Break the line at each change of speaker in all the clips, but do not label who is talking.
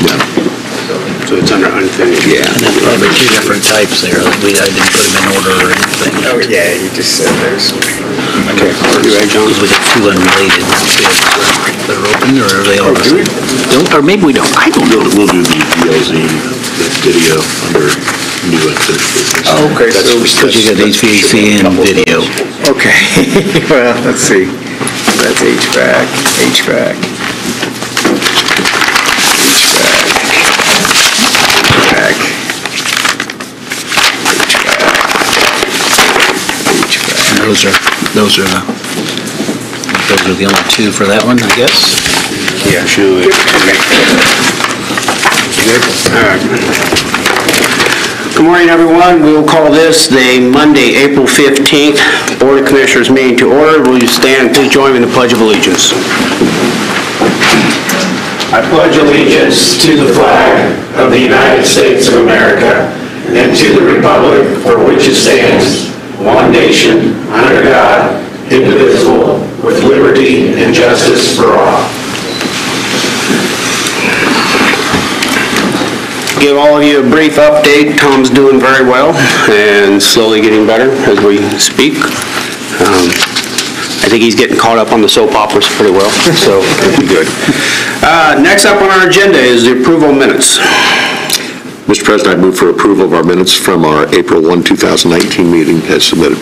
Yeah.
So it's under unfinished.
Yeah. And then probably two different types there. Like I didn't put them in order or anything.
Oh, yeah, you just said there's...
Okay. You ready, John?
Because we got two unrelated bids that are open, or are they all the same? Or maybe we don't. I don't know.
We'll do the VLZ, the video under new unfinished business.
Oh, okay, so...
Because you got HVAC and video.
Okay, well, let's see. That's HVAC, HVAC.
Those are the only two for that one, I guess.
Yeah, sure. Okay. Good? All right. Good morning, everyone. We will call this the Monday, April 15th Board of Commissioners meeting to order. Will you stand and please join me in the Pledge of Allegiance?
I pledge allegiance to the flag of the United States of America and to the republic for which it stands, one nation, under God, indivisible, with liberty and justice for all.
Give all of you a brief update. Tom's doing very well and slowly getting better as we speak. I think he's getting caught up on the soap operas pretty well, so it'll be good. Next up on our agenda is the approval of minutes.
Mr. President, I move for approval of our minutes from our April 1, 2019 meeting as submitted.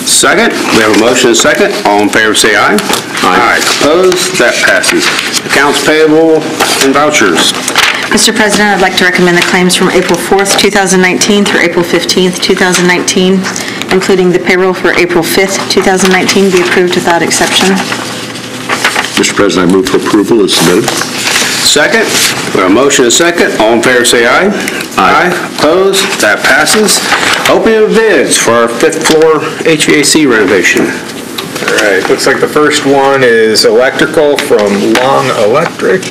Second. We have a motion and a second. All in favor say aye. Aye. Opposed? That passes. Accounts payable and vouchers.
Mr. President, I'd like to recommend the claims from April 4th, 2019 through April 15th, 2019, including the payroll for April 5th, 2019, be approved without exception.
Mr. President, I move for approval as submitted.
Second. We have a motion and a second. All in favor say aye. Aye. Opposed? That passes. Opening of bids for our 5th floor HVAC renovation.
All right, looks like the first one is electrical from Long Electric.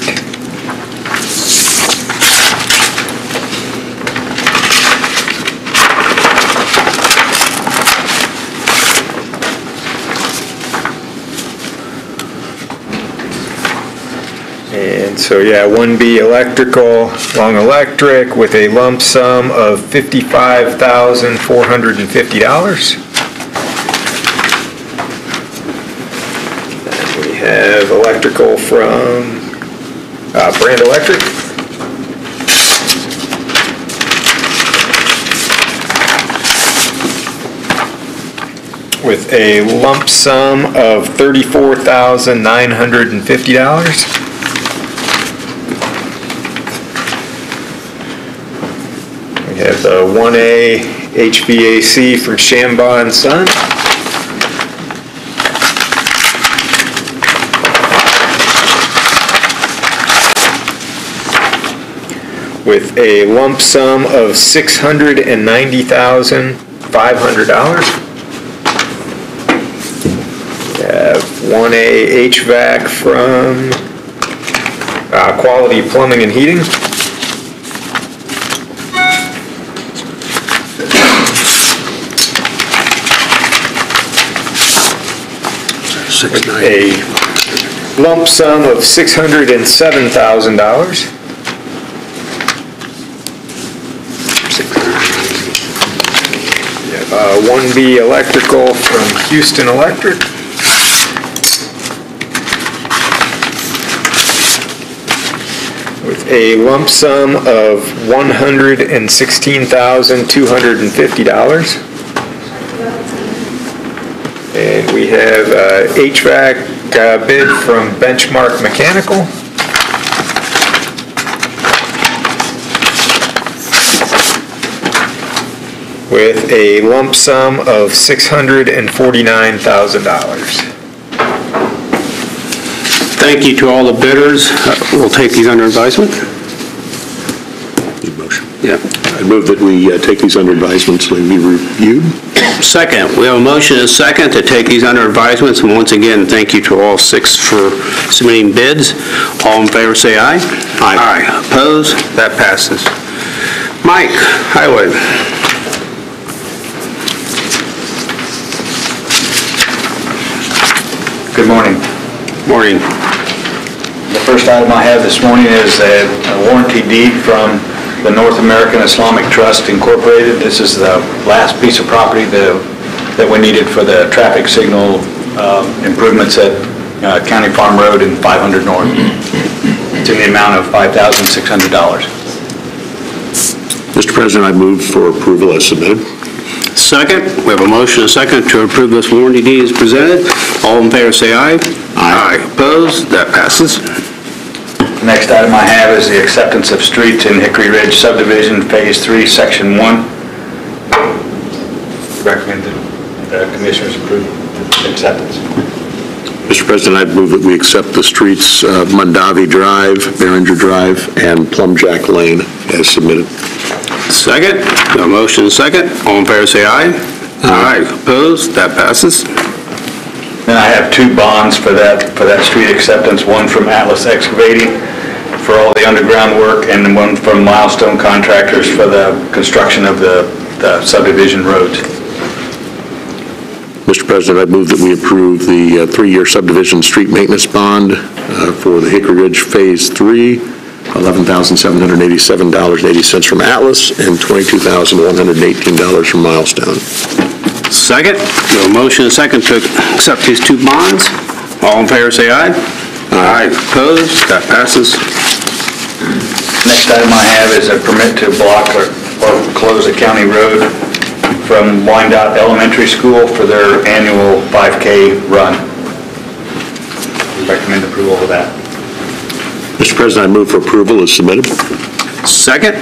And so, yeah, 1B electrical, Long Electric, with a lump sum of $55,450. And we have electrical from Brand Electric. With a lump sum of $34,950. We have the 1A HVAC from Shambaugh & Son. With a lump sum of $690,500. We have 1A HVAC from Quality Plumbing and Heating. A lump sum of $607,000. We have 1B electrical from Houston Electric. With a lump sum of $116,250. And we have HVAC bid from Benchmark Mechanical. With a lump sum of $649,000.
Thank you to all the bidders. We'll take these under advisement.
Need a motion?
Yeah.
I move that we take these under advisement so they can be reviewed.
Second. We have a motion and a second to take these under advisement. And once again, thank you to all 6 for submitting bids. All in favor say aye. Aye. Aye. Opposed? That passes. Mike, Highway.
Good morning.
Morning.
The First item I have this morning is a warranty deed from the North American Islamic Trust Incorporated. This is the last piece of property that we needed for the traffic signal improvements at County Farm Road and 500 North. It's in the amount of $5,600.
Mr. President, I move for approval as submitted.
Second, we have a motion and a second to approve this warranty deed as presented. All in favor say aye. Aye. Opposed? That passes.
Next item I have is the acceptance of streets in Hickory Ridge subdivision, Phase 3, Section 1. Recommend the commissioners approve acceptance.
Mr. President, I move that we accept the streets Mondavi Drive, Behringer Drive, and Plumjack Lane as submitted.
Second, we have a motion and a second. All in favor say aye. Aye. Opposed? That passes.
Then I have two bonds for that street acceptance, one from Atlas Excavating for all the underground work, and one from Milestone Contractors for the construction of the subdivision roads.
Mr. President, I move that we approve the 3-year subdivision street maintenance bond for the Hickory Ridge Phase 3, $11,787.80 from Atlas, and $22,118 from Milestone.
Second, we have a motion and a second to accept these two bonds. All in favor say aye. Aye. Opposed? That passes.
Next item I have is a permit to block or close a county road from Wyandotte Elementary School for their annual 5K run. Recommend approval of that.
Mr. President, I move for approval as submitted.
Second,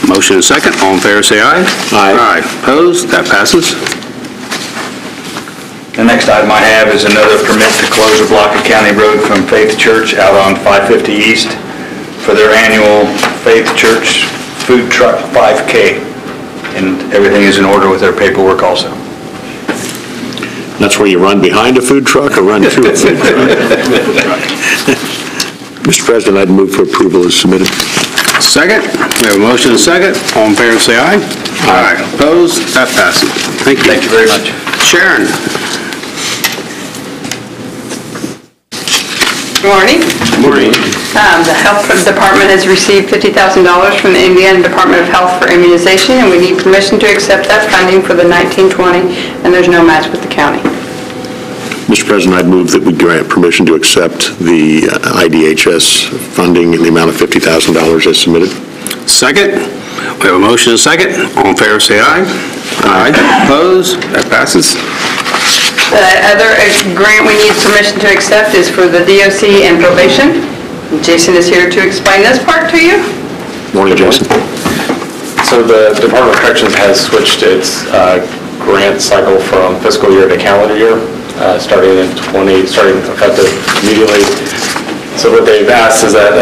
motion and second. All in favor say aye. Aye. Opposed? That passes.
The next item I have is another permit to close a block of county road from Faith Church out on 550 East for their annual Faith Church Food Truck 5K. And everything is in order with their paperwork also.
That's where you run behind a food truck or run to a food truck? Mr. President, I'd move for approval as submitted.
Second, we have a motion and a second. All in favor say aye. Aye. Opposed? That passes. Thank you.
Thank you very much.
Sharon.
Good morning.
Morning.
The Health Department has received $50,000 from the Indiana Department of Health for immunization, and we need permission to accept that funding for the 1920, and there's no match with the county.
Mr. President, I'd move that we grant permission to accept the IDHS funding in the amount of $50,000 as submitted.
Second, we have a motion and a second. All in favor say aye. Aye. Opposed? That passes.
The other grant we need permission to accept is for the DOC and probation. Jason is here to explain this part to you.
Morning, Jason.
So the Department of Corrections has switched its grant cycle from fiscal year to calendar year, starting effective immediately. So what they've asked is that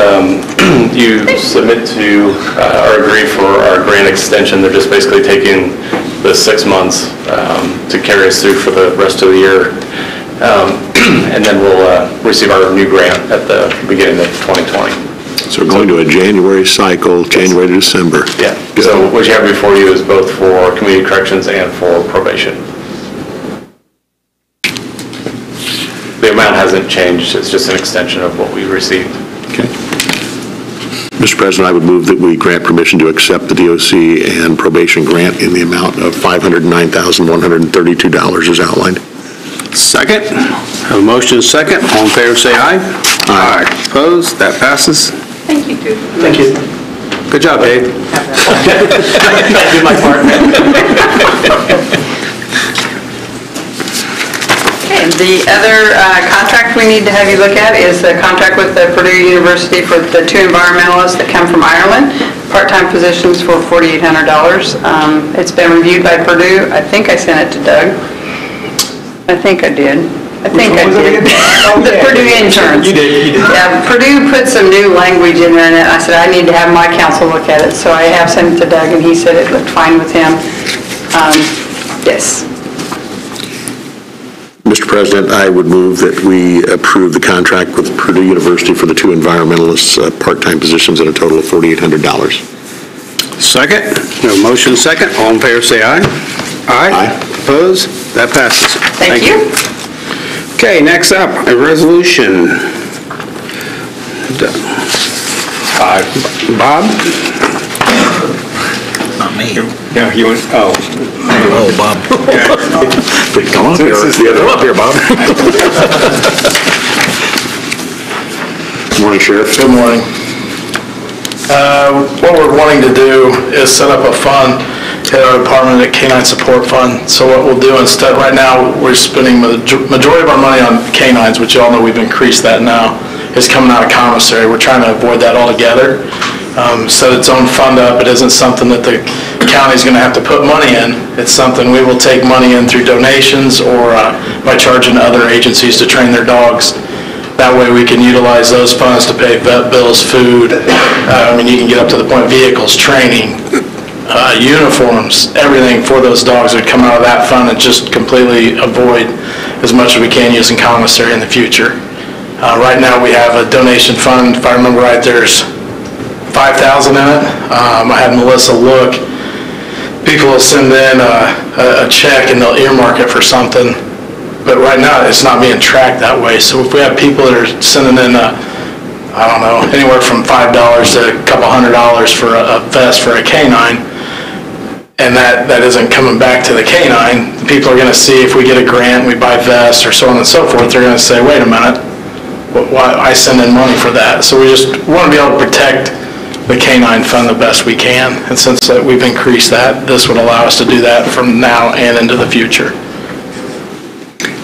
you submit to or agree for our grant extension. They're just basically taking the 6 months to carry us through for the rest of the year. And then we'll receive our new grant at the beginning of 2020.
So we're going to a January cycle, January to December.
Yeah.
Good.
So what you have before you is both for community corrections and for probation. The amount hasn't changed. It's just an extension of what we received.
Okay. Mr. President, I would move that we grant permission to accept the DOC and probation grant in the amount of $509,132 as outlined.
Second, have a motion and a second. All in favor say aye. Aye. Opposed? That passes.
Thank you, Duke.
Thank you. Good job, Dave.
I did my part.
Okay, the other contract we need to have you look at is the contract with the Purdue University for the 2 environmentalists that come from Ireland, part-time positions for $4,800. It's been reviewed by Purdue. I think I sent it to Doug. I think I did. The Purdue interns.
You did.
Yeah, Purdue put some new language in there, and I said, I need to have my counsel look at it. So I have sent it to Doug, and he said it looked fine with him. Yes.
Mr. President, I would move that we approve the contract with Purdue University for the 2 environmentalists part-time positions at a total of $4,800.
Second, we have a motion and a second. All in favor say aye. Aye. Opposed? That passes.
Thank you.
Okay, next up, a resolution Bob?
Not me.
No, you went, oh.
Oh, Bob.
Come up here. Come up here, Bob. Morning, Sheriff.
Good morning. What we're wanting to do is set up a fund at our department, a canine support fund. So what we'll do instead, right now, we're spending the majority of our money on canines, which you all know we've increased that now, is coming out of commissary. We're trying to avoid that altogether. Set its own fund up. It isn't something that the county's going to have to put money in. It's something we will take money in through donations or by charging other agencies to train their dogs. That way we can utilize those funds to pay vet bills, food. You can get up to the point vehicles, training, uniforms, everything for those dogs would come out of that fund and just completely avoid as much as we can using commissary in the future. Right now we have a donation fund, if I remember right, there's $5,000 in it. I had Melissa look. People will send in a check and they'll earmark it for something. But right now, it's not being tracked that way. So if we have people that are sending in, I don't know, anywhere from $5 to a couple $100 for a vest for a canine, and that isn't coming back to the canine, people are going to see if we get a grant, we buy vests or so on and so forth, they're going to say, wait a minute, why I send in money for that? So we just want to be able to protect the canine fund the best we can. And since we've increased that, this would allow us to do that from now and into the future.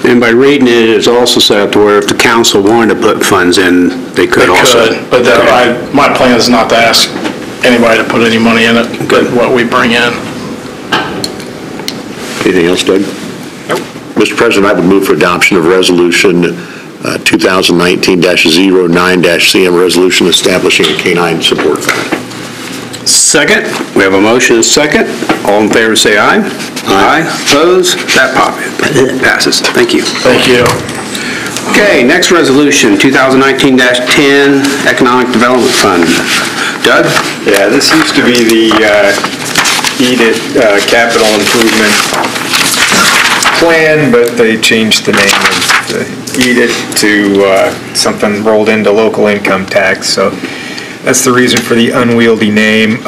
And by reading it, it's also set up to where if the council wanted to put funds in, they could also.
They could, but my plan is not to ask anybody to put any money in it, but what we bring in.
Anything else, Doug? Nope. Mr. President, I would move for adoption of Resolution 2019-09-CM, resolution establishing a canine support fund.
Second, we have a motion and a second. All in favor say aye. Aye. Opposed? That passes. Thank you.
Thank you.
Okay, next resolution, 2019-10 Economic Development Fund. Doug?
Yeah, this used to be the EDIT Capital Improvement Plan, but they changed the name of the EDIT to something rolled into local income tax. So that's the reason for the unwieldy name.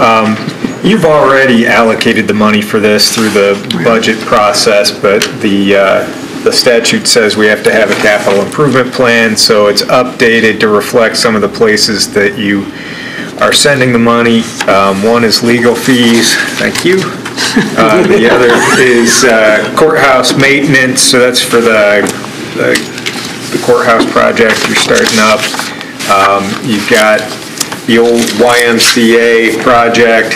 You've already allocated the money for this through the budget process, but the statute says we have to have a capital improvement plan, so it's updated to reflect some of the places that you are sending the money. One is legal fees, thank you. The other is courthouse maintenance, so that's for the courthouse project you're starting up. You've got the old YMCA project.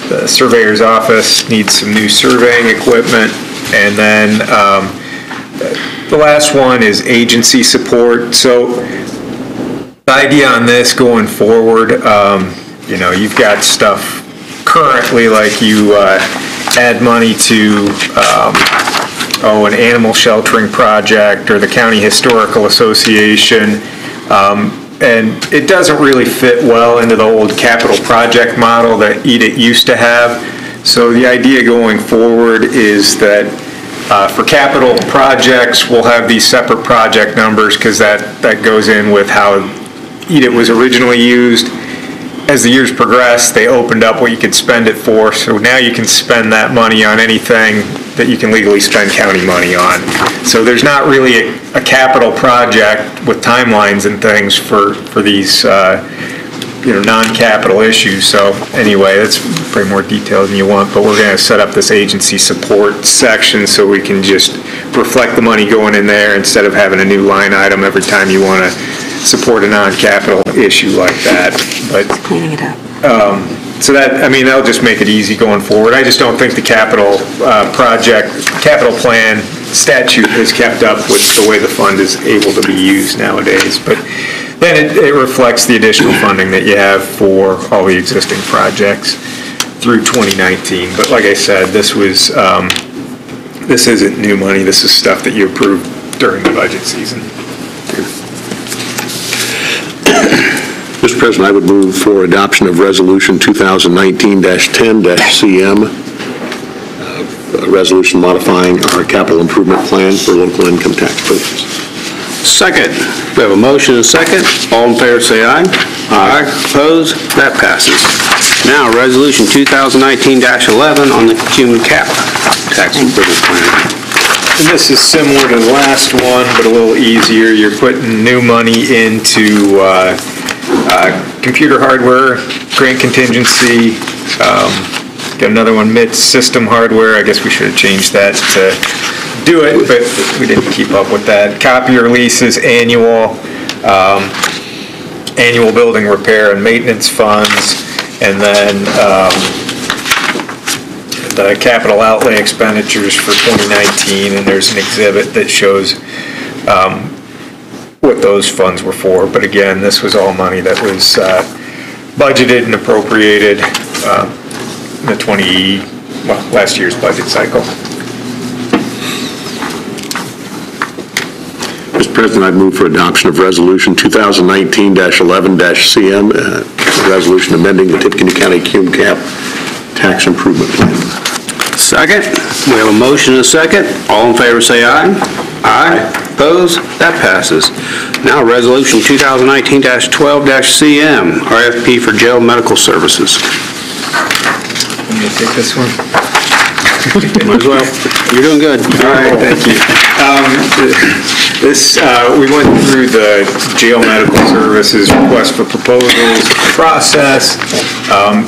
The surveyor's office needs some new surveying equipment. And then the last one is agency support. So the idea on this going forward, you've got stuff currently like you add money to an animal sheltering project or the County Historical Association. And it doesn't really fit well into the old capital project model that EDIT used to have. So the idea going forward is that for capital projects, we'll have these separate project numbers because that goes in with how EDIT was originally used. As the years progressed, they opened up what you could spend it for. So now you can spend that money on anything that you can legally spend county money on. So there's not really a capital project with timelines and things for these non-capital issues. So anyway, that's pretty more detailed than you want, but we're going to set up this agency support section so we can just reflect the money going in there instead of having a new line item every time you want to support a non-capital issue like that. But
cleaning it up.
So that'll just make it easy going forward. I just don't think the capital plan statute has kept up with the way the fund is able to be used nowadays. But then it reflects the additional funding that you have for all the existing projects through 2019. But like I said, this isn't new money. This is stuff that you approved during the budget season.
Mr. President, I would move for adoption of Resolution 2019-10-CM, a resolution modifying our capital improvement plan for local income tax purposes.
Second. We have a motion and a second. All in favor say aye. Aye. Opposed? That passes. Now, Resolution 2019-11 on the Cume Cap Tax Improvement Plan.
And this is similar to the last one, but a little easier. You're putting new money into computer hardware, grant contingency, got another one, mid-system hardware. I guess we should have changed that to do it, but we didn't keep up with that. Copier leases, annual building repair and maintenance funds, and then the capital outlay expenditures for 2019, and there's an exhibit that shows what those funds were for. But again, this was all money that was budgeted and appropriated in the last year's budget cycle.
Mr. President, I'd move for adoption of Resolution 2019-11-CM, a resolution amending the Tippecanoe County Cume Cap Tax Improvement Plan.
Second. We have a motion and a second. All in favor say aye. Aye. Opposed? That passes. Now, Resolution 2019-12-CM, RFP for jail medical services.
Let me take this one.
Might as well. You're doing good.
All right, thank you. We went through the jail medical services request for proposals process.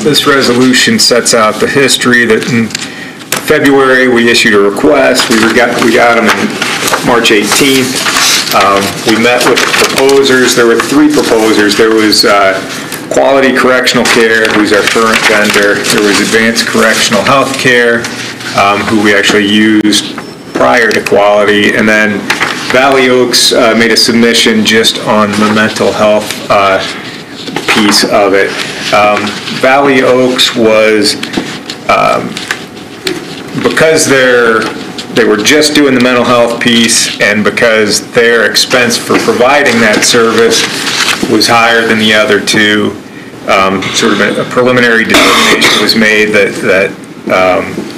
This resolution sets out the history that in February we issued a request. We got them in March 18th. We met with the proposers. There were 3 proposers. There was Quality Correctional Care, who's our current vendor. There was Advanced Correctional Health Care, who we actually used prior to Quality, and then Valley Oaks made a submission just on the mental health piece of it. Valley Oaks was, because they were just doing the mental health piece, and because their expense for providing that service was higher than the other 2, sort of a preliminary determination was made that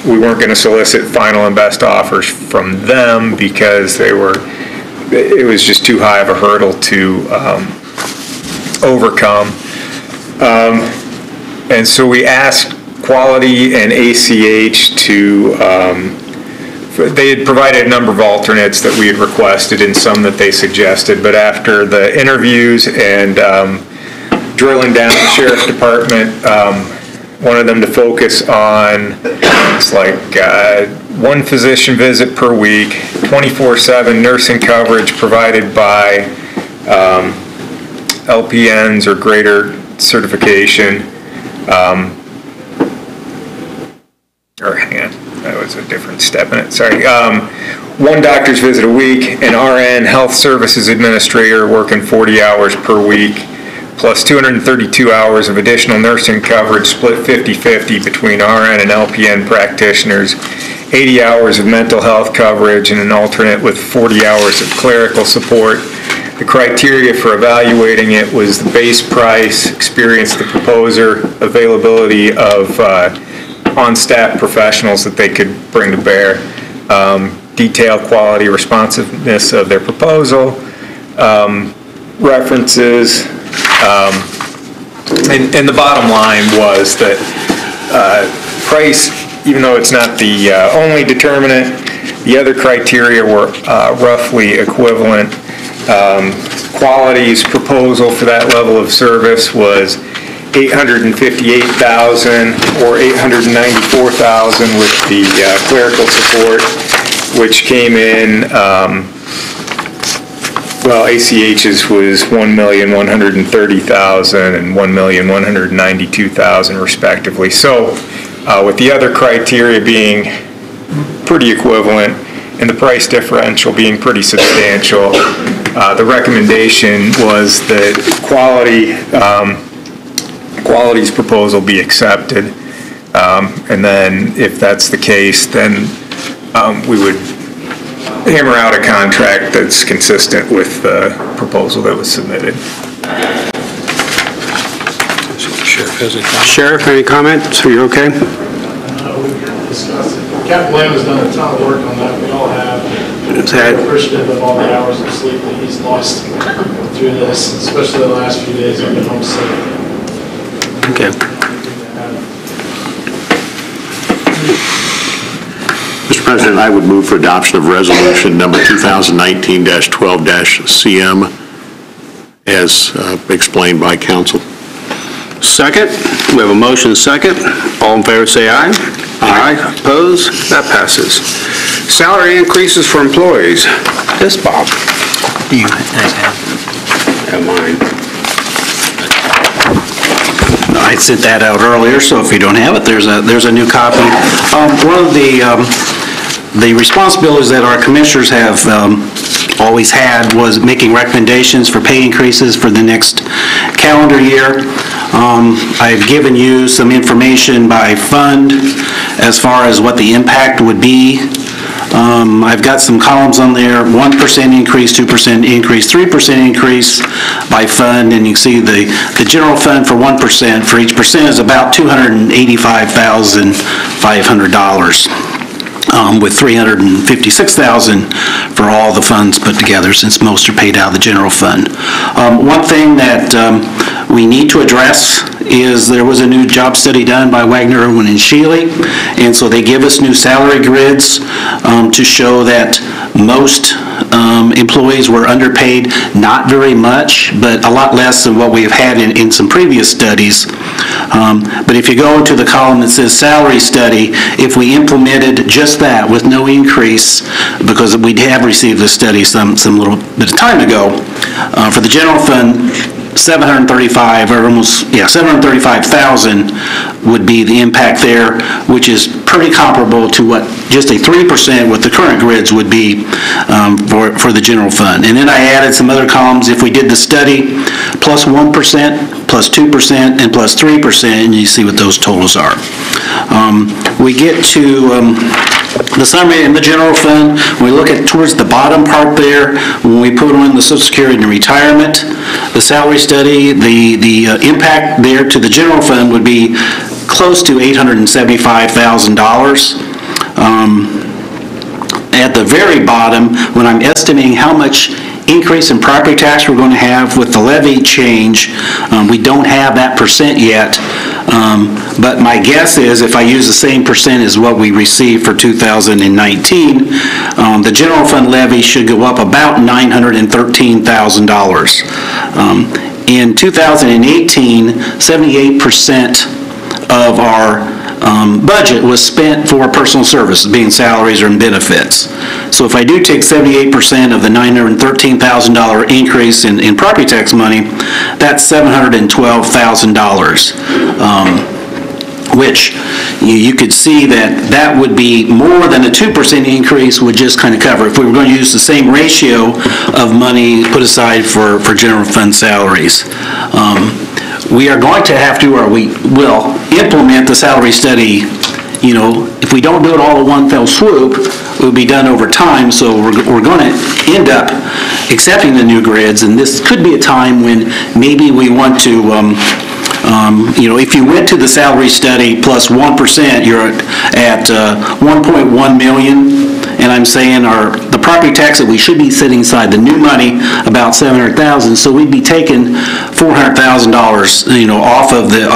we weren't going to solicit final and best offers from them because it was just too high of a hurdle to overcome. And so we asked Quality and ACH to, they had provided a number of alternates that we had requested and some that they suggested, but after the interviews and drilling down the Sheriff's Department, wanted them to focus on, it's like 1 physician visit per week, 24/7 nursing coverage provided by LPNs or greater certification, or hang on, that was a different step in it, sorry. 1 doctor's visit a week, an RN health services administrator working 40 hours per week, plus 232 hours of additional nursing coverage split 50-50 between RN and LPN practitioners, 80 hours of mental health coverage, and an alternate with 40 hours of clerical support. The criteria for evaluating it was the base price, experience of the proposer, availability of on-staff professionals that they could bring to bear, detailed quality, responsiveness of their proposal, references, and the bottom line was that price, even though it's not the only determinant, the other criteria were roughly equivalent. Quality's proposal for that level of service was $858,000 or $894,000 with the clerical support, which came in, ACH's was $1,130,000 and $1,192,000 respectively. So with the other criteria being pretty equivalent and the price differential being pretty substantial, the recommendation was that Quality's proposal be accepted. And then if that's the case, then we would hammer out a contract that's consistent with the proposal that was submitted.
Sheriff, any comments? Are you okay?
We've discussed it. Captain Lamb has done a ton of work on that. We all have. Appreciative of all the hours of sleep that he's lost through this, especially the last few days I've been homesick.
Okay.
Mr. President, I would move for adoption of resolution number 2019-12-CM as explained by council.
Second, we have a motion second. All in favor say aye. Aye. Opposed? That passes. Salary increases for employees. This, Bob.
Do you guys have?
Have mine.
I sent that out earlier, so if you don't have it, there's a new copy. One of the responsibilities that our commissioners have always had was making recommendations for pay increases for the next calendar year. I've given you some information by fund as far as what the impact would be. I've got some columns on there, 1% increase, 2% increase, 3% increase by fund, and you can see the general fund for 1% for each percent is about $285,500. With $356,000 for all the funds put together, since most are paid out of the general fund. One thing that we need to address is there was a new job study done by Wagner, Irwin, and Shealy, and so they give us new salary grids to show that most employees were underpaid, not very much, but a lot less than what we've had in some previous studies. But if you go into the column that says salary study, if we implemented just that with no increase, because we have received this study some little bit of time ago, for the general fund, 735 or almost 735,000 would be the impact there, which is pretty comparable to what just a 3% with the current grids would be for the general fund. And then I added some other columns. If we did the study plus 1%, plus 2%, and plus 3%, and you see what those totals are. We get to the summary in the general fund. When we look at towards the bottom part there, when we put on the Social Security and retirement, the salary study, the impact there to the general fund would be close to $875,000. At the very bottom, when I'm estimating how much increase in property tax we're going to have with the levy change, we don't have that percent yet, but my guess is if I use the same percent as what we received for 2019, the general fund levy should go up about $913,000. In 2018, 78% of our budget was spent for personal services, being salaries or benefits. So if I do take 78% of the $913,000 increase in property tax money, that's $712,000, which you could see that would be more than a 2% increase would just kind of cover. If we were going to use the same ratio of money put aside for general fund salaries. We are going to have to, or we will, implement the salary study. You know, if we don't do it all at one fell swoop, it will be done over time, so we're going to end up accepting the new grids, and this could be a time when maybe we want to, you know, if you went to the salary study plus 1%, you're at 1.1 million. And I'm saying the property tax that we should be setting aside, the new money, about $700,000. So we'd be taking $400,000, you know, off of the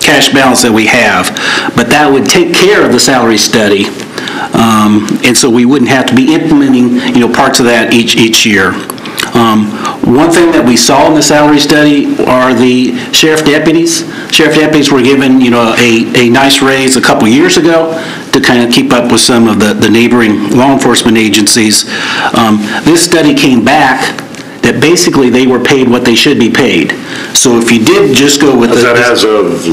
cash balance that we have. But that would take care of the salary study, and so we wouldn't have to be implementing, you know, parts of that each year. One thing that we saw in the salary study are the sheriff deputies. Sheriff deputies were given, you know, a nice raise a couple years ago to kind of keep up with some of the neighboring law enforcement agencies. This study came back that basically they were paid what they should be paid. So if you did just go with
that as of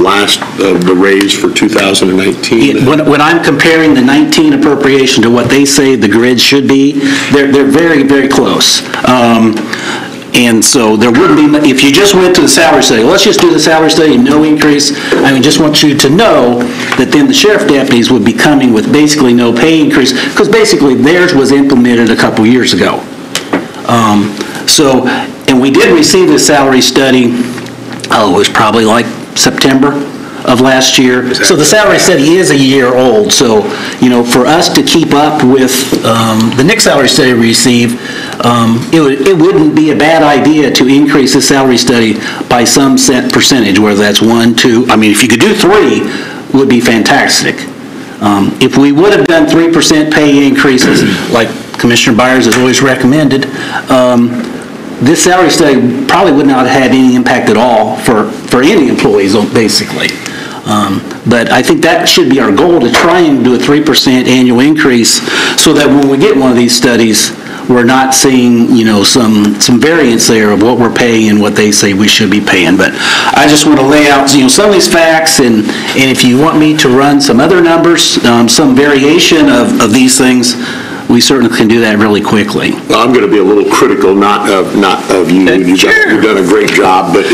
the raise for 2019?
When I'm comparing the 19 appropriation to what they say the grid should be, they're very, very close. And so there wouldn't be, if you just went to the salary study, let's just do the salary study and no increase. I mean, just want you to know that then the sheriff deputies would be coming with basically no pay increase, because basically theirs was implemented a couple years ago. And we did receive the salary study, it was probably like September of last year. So the salary study is a year old, so, for us to keep up with the next salary study we receive, it wouldn't be a bad idea to increase the salary study by some set percentage, whether that's 1, 2, if you could do 3, would be fantastic. If we would have done 3% pay increases, like Commissioner Byers has always recommended, this salary study probably would not have had any impact at all for any employees, basically. But I think that should be our goal, to try and do a 3% annual increase, so that when we get one of these studies, we're not seeing, some variance there of what we're paying and what they say we should be paying. But I just want to lay out, some of these facts, and if you want me to run some other numbers, some variation of these things, we certainly can do that really quickly.
Well, I'm going to be a little critical, not of you. You've done a great job, but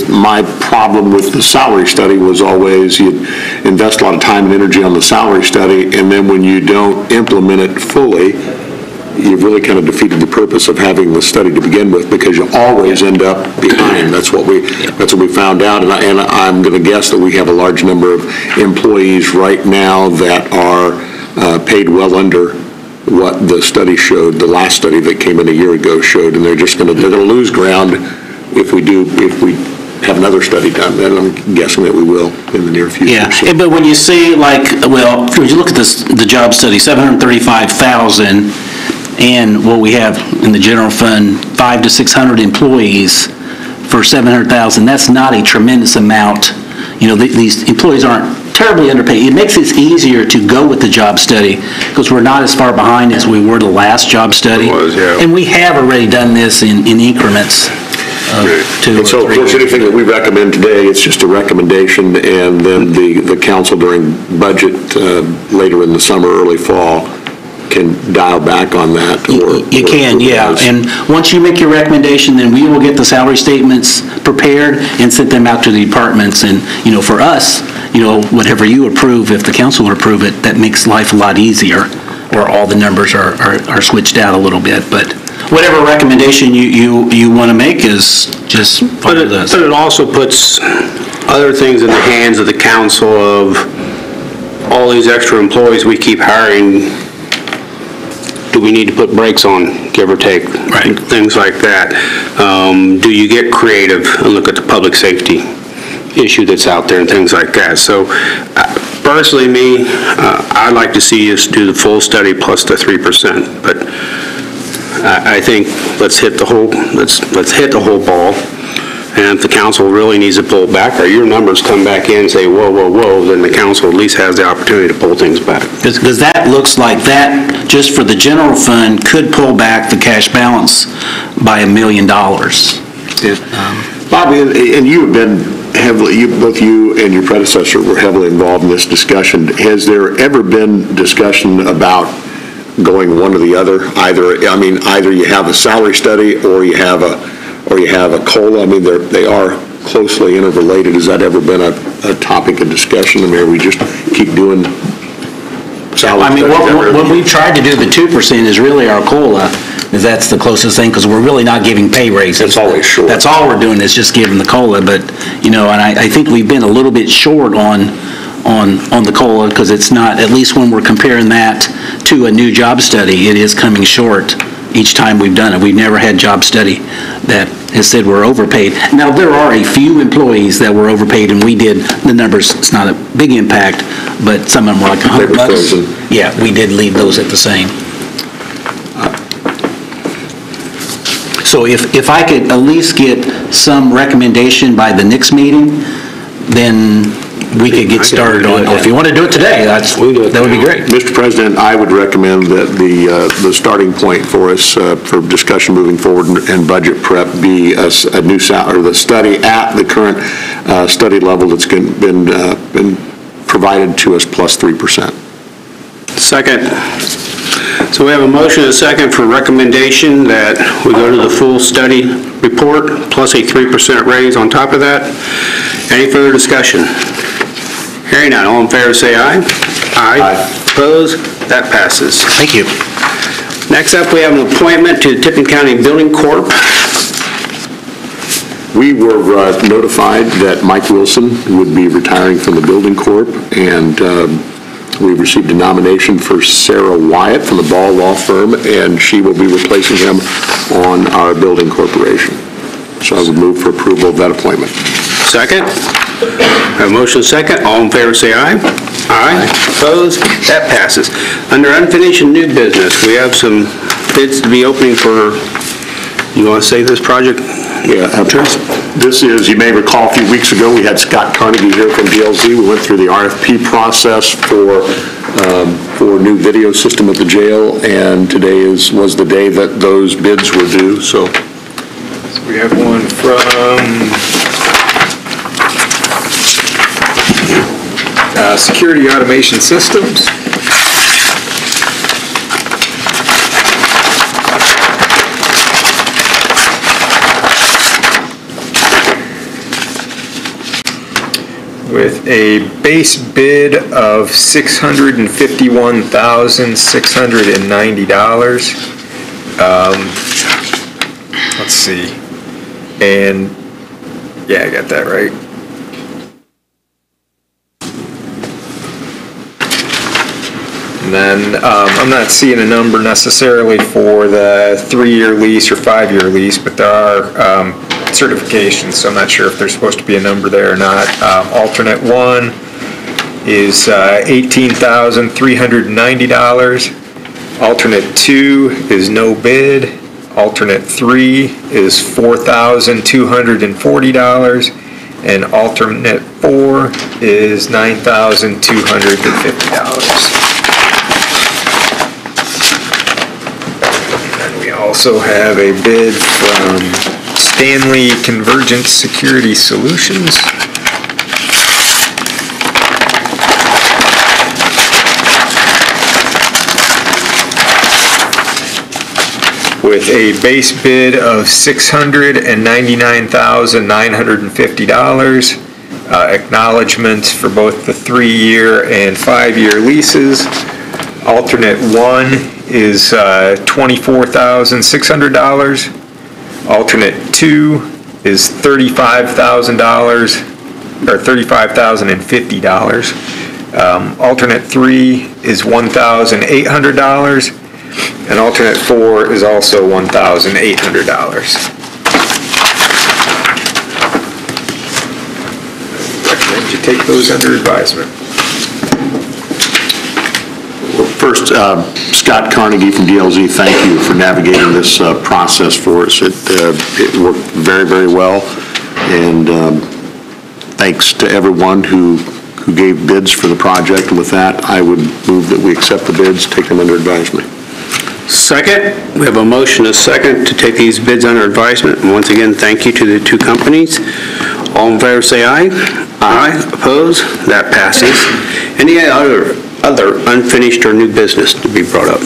my problem with the salary study was always you invest a lot of time and energy on the salary study, and then when you don't implement it fully, you've really kind of defeated the purpose of having the study to begin with, because you always end up behind. That's what we found out, and I'm going to guess that we have a large number of employees right now that are paid well under what the study showed, the last study that came in a year ago showed, and they're going to lose ground if we have another study done, and I'm guessing that we will in the near future.
Yeah, but when you see when you look at the job study, 735,000, and what we have in the general fund, 500 to 600 employees for 700,000, that's not a tremendous amount. These employees aren't terribly underpaid. It makes it easier to go with the job study, because we're not as far behind as we were the last job study. And we have already done this in increments of 2 or 3
so, of course, anything that we recommend today, it's just a recommendation, and then the council during budget later in the summer, early fall, can dial back on that.
You can, yeah. And once you make your recommendation, then we will get the salary statements prepared and sent them out to the departments. And, for us, whatever you approve, if the council would approve it, that makes life a lot easier, or all the numbers are switched out a little bit. But whatever recommendation you want to make is just follow this.
But it also puts other things in the hands of the council of all these extra employees we keep hiring. Do we need to put brakes on, give or take?
Right.
Things like that. Do you get creative and look at the public safety issue that's out there and things like that? So personally, I'd like to see us do the full study plus the 3%. But I think let's hit the whole ball. And if the council really needs to pull back, or your numbers come back in and say, whoa, whoa, whoa, then the council at least has the opportunity to pull things back.
Because that looks like that, just for the general fund, could pull back the cash balance by $1 million.
Bobby, and you have been heavily, both you and your predecessor were heavily involved in this discussion. Has there ever been discussion about going one or the other? Either you have a salary study or you have a COLA. They are closely interrelated. Has that ever been a topic of discussion? Or we just keep doing salary studies?
What we've tried to do, the 2% is really our COLA, because that's the closest thing, because we're really not giving pay raises.
That's always short.
That's all we're doing is just giving the COLA, but, and I think we've been a little bit short on the COLA, because it's not, at least when we're comparing that to a new job study, it is coming short each time we've done it. We've never had job study that has said we're overpaid. Now, there are a few employees that were overpaid, and we did the numbers. It's not a big impact, but some of them were like $100. Yeah, we did leave those at the same. So if I could at least get some recommendation by the next meeting, then we could get started on it. If you want to do it today, that would be great.
Mr. President, I would recommend that the starting point for us for discussion moving forward and budget prep be a new salary, or the study at the current study level that's been provided to us plus 3%.
Second. So we have a motion and a second for recommendation that we go to the full study report plus a 3% raise on top of that. Any further discussion? Hearing none, all in favor say aye. Aye. Opposed? That passes.
Thank you.
Next up, we have an appointment to Tippecanoe Building Corp.
We were notified that Mike Wilson would be retiring from the Building Corp., and we received a nomination for Sarah Wyatt from the Ball Law Firm, and she will be replacing him on our Building Corporation. So I would move for approval of that appointment.
Second? Have a motion second. All in favor say aye. Aye. Opposed? That passes. Under unfinished and new business, we have some bids to be opening for, you want to say this project?
Yeah, this is, you may recall a few weeks ago, we had Scott Carnegie here from DLZ. We went through the RFP process for new video system at the jail, and today was the day that those bids were due, so.
We have one from Security Automation Systems. With a base bid of $651,690. Let's see. And, yeah, I got that right. And then I'm not seeing a number necessarily for the 3-year lease or 5-year lease, but there are certifications, so I'm not sure if there's supposed to be a number there or not. Alternate 1 is $18,390. Alternate 2 is no bid. Alternate 3 is $4,240. And alternate 4 is $9,250. And we also have a bid from Stanley Convergent Security Solutions. With a base bid of $699,950. Acknowledgements for both the 3-year and 5-year leases. Alternate 1 is $24,600. Alternate 2 is $35,000, or $35,050. Alternate 3 is $1,800, and alternate 4 is also $1,800. Recommend you take those under advisement.
First, Scott Carnegie from DLZ, thank you for navigating this process for us. It worked very, very well, and thanks to everyone who gave bids for the project. And with that, I would move that we accept the bids, take them under advisement.
Second, we have a motion, a second, to take these bids under advisement. And once again, thank you to the two companies. All in favor say aye. Aye. Opposed? That passes. Any other unfinished or new business to be brought up?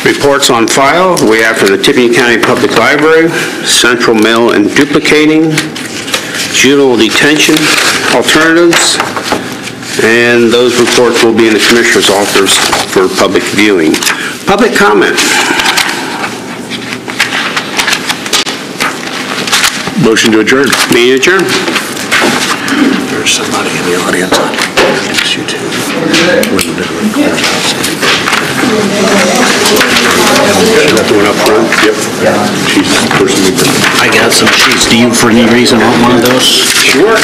Reports on file we have from the Tippecanoe Public Library, Central Mail and Duplicating, Juvenile Detention Alternatives, and those reports will be in the Commissioner's office for public viewing. Public comment.
Motion to adjourn.
Meeting adjourned.
There's somebody in the audience. You too.
That the one up front?
Yep. She's the person we bring.
I got some sheets. Do you, for any reason, want one of those?
Sure.